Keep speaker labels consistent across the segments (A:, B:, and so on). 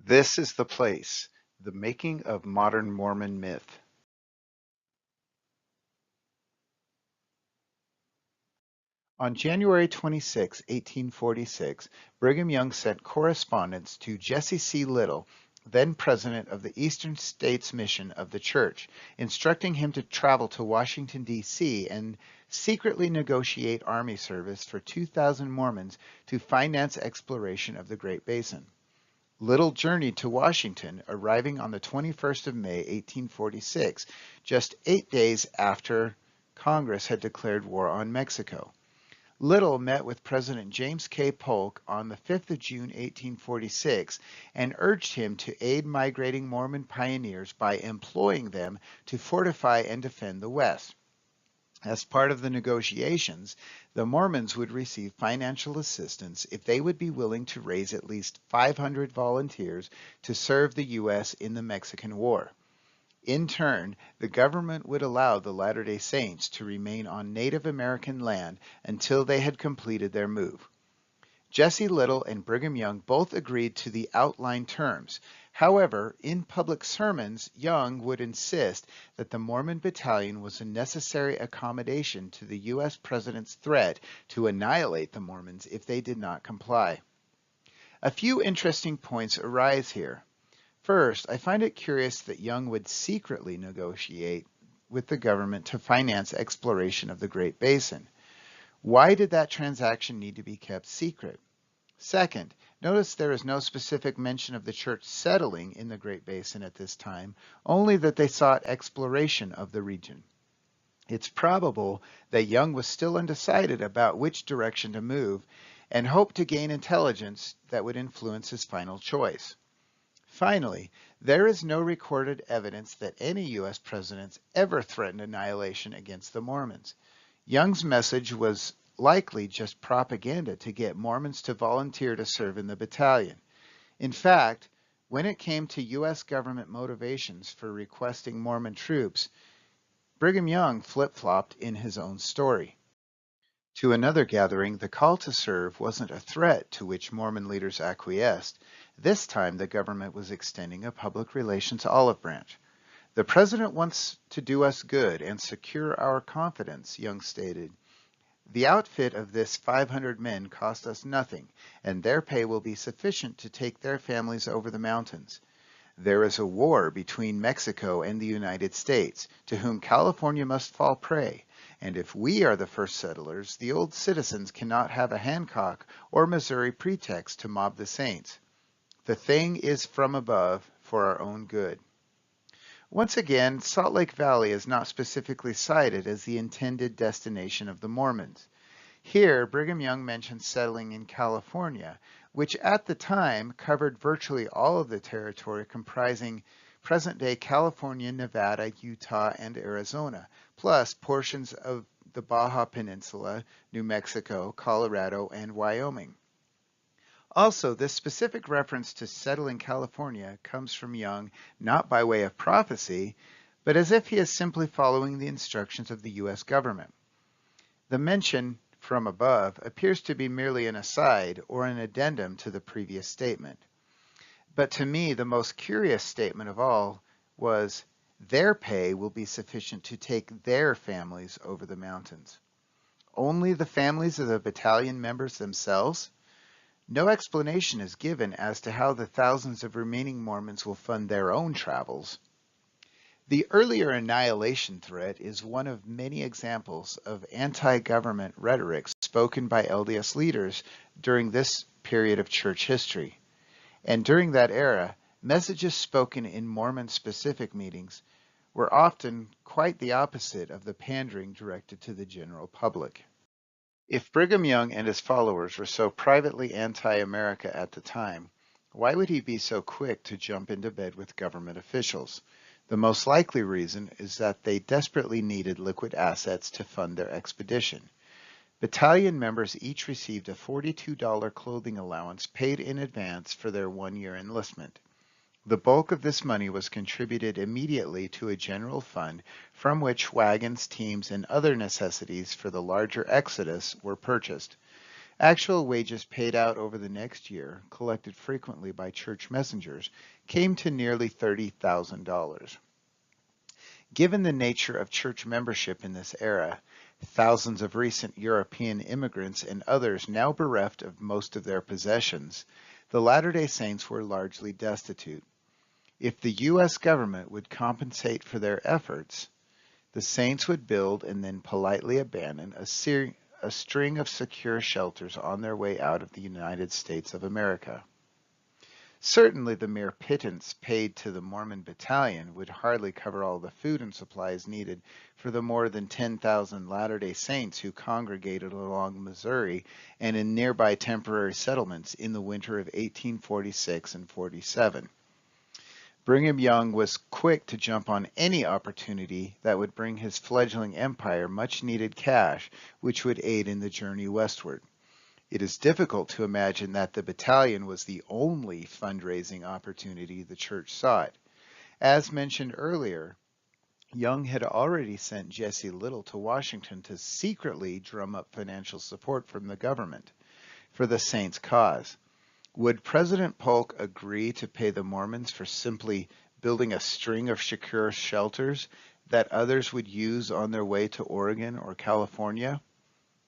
A: This is the place, the making of modern Mormon myth. On January 26, 1846, Brigham Young sent correspondence to Jesse C. Little, then president of the Eastern States Mission of the Church, instructing him to travel to Washington, D.C. and secretly negotiate army service for 2,000 Mormons to finance exploration of the Great Basin. Little journeyed to Washington, arriving on the 21st of May, 1846, just 8 days after Congress had declared war on Mexico. Little met with President James K. Polk on the 5th of June, 1846, and urged him to aid migrating Mormon pioneers by employing them to fortify and defend the West. As part of the negotiations, the Mormons would receive financial assistance if they would be willing to raise at least 500 volunteers to serve the U.S. in the Mexican War. In turn, the government would allow the Latter-day Saints to remain on Native American land until they had completed their move. Jesse Little and Brigham Young both agreed to the outlined terms. However, in public sermons, Young would insist that the Mormon battalion was a necessary accommodation to the U.S. president's threat to annihilate the Mormons if they did not comply. A few interesting points arise here. First, I find it curious that Young would secretly negotiate with the government to finance exploration of the Great Basin. Why did that transaction need to be kept secret? Second, notice there is no specific mention of the church settling in the Great Basin at this time, only that they sought exploration of the region. It's probable that Young was still undecided about which direction to move and hoped to gain intelligence that would influence his final choice. Finally, there is no recorded evidence that any U.S. presidents ever threatened annihilation against the Mormons. Young's message was likely just propaganda to get Mormons to volunteer to serve in the battalion. In fact, when it came to U.S. government motivations for requesting Mormon troops, Brigham Young flip-flopped in his own story. To another gathering, the call to serve wasn't a threat to which Mormon leaders acquiesced. This time, the government was extending a public relations olive branch. The president wants to do us good and secure our confidence, Young stated. The outfit of this 500 men cost us nothing, and their pay will be sufficient to take their families over the mountains. There is a war between Mexico and the United States, to whom California must fall prey, and if we are the first settlers, the old citizens cannot have a Hancock or Missouri pretext to mob the Saints. The thing is from above for our own good. Once again, Salt Lake Valley is not specifically cited as the intended destination of the Mormons. Here, Brigham Young mentions settling in California, which at the time covered virtually all of the territory comprising present-day California, Nevada, Utah, and Arizona, plus portions of the Baja Peninsula, New Mexico, Colorado, and Wyoming. Also, this specific reference to settle in California comes from Young not by way of prophecy, but as if he is simply following the instructions of the U.S. government. The mention from above appears to be merely an aside or an addendum to the previous statement. But to me, the most curious statement of all was, their pay will be sufficient to take their families over the mountains. Only the families of the battalion members themselves? No explanation is given as to how the thousands of remaining Mormons will fund their own travels. The earlier annihilation threat is one of many examples of anti-government rhetoric spoken by LDS leaders during this period of church history. And during that era, messages spoken in Mormon-specific meetings were often quite the opposite of the pandering directed to the general public. If Brigham Young and his followers were so privately anti-America at the time, why would he be so quick to jump into bed with government officials? The most likely reason is that they desperately needed liquid assets to fund their expedition. Battalion members each received a $42 clothing allowance paid in advance for their one-year enlistment. The bulk of this money was contributed immediately to a general fund from which wagons, teams, and other necessities for the larger exodus were purchased. Actual wages paid out over the next year, collected frequently by church messengers, came to nearly $30,000. Given the nature of church membership in this era, thousands of recent European immigrants and others now bereft of most of their possessions, the Latter-day Saints were largely destitute. If the U.S. government would compensate for their efforts, the Saints would build and then politely abandon a string of secure shelters on their way out of the United States of America. Certainly the mere pittance paid to the Mormon battalion would hardly cover all the food and supplies needed for the more than 10,000 Latter-day Saints who congregated along Missouri and in nearby temporary settlements in the winter of 1846 and 47. Brigham Young was quick to jump on any opportunity that would bring his fledgling empire much needed cash, which would aid in the journey westward. It is difficult to imagine that the battalion was the only fundraising opportunity the church sought. As mentioned earlier, Young had already sent Jesse Little to Washington to secretly drum up financial support from the government for the Saints' cause. Would President Polk agree to pay the Mormons for simply building a string of secure shelters that others would use on their way to Oregon or California?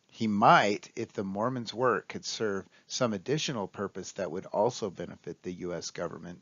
A: He might if the Mormons' work could serve some additional purpose that would also benefit the U.S. government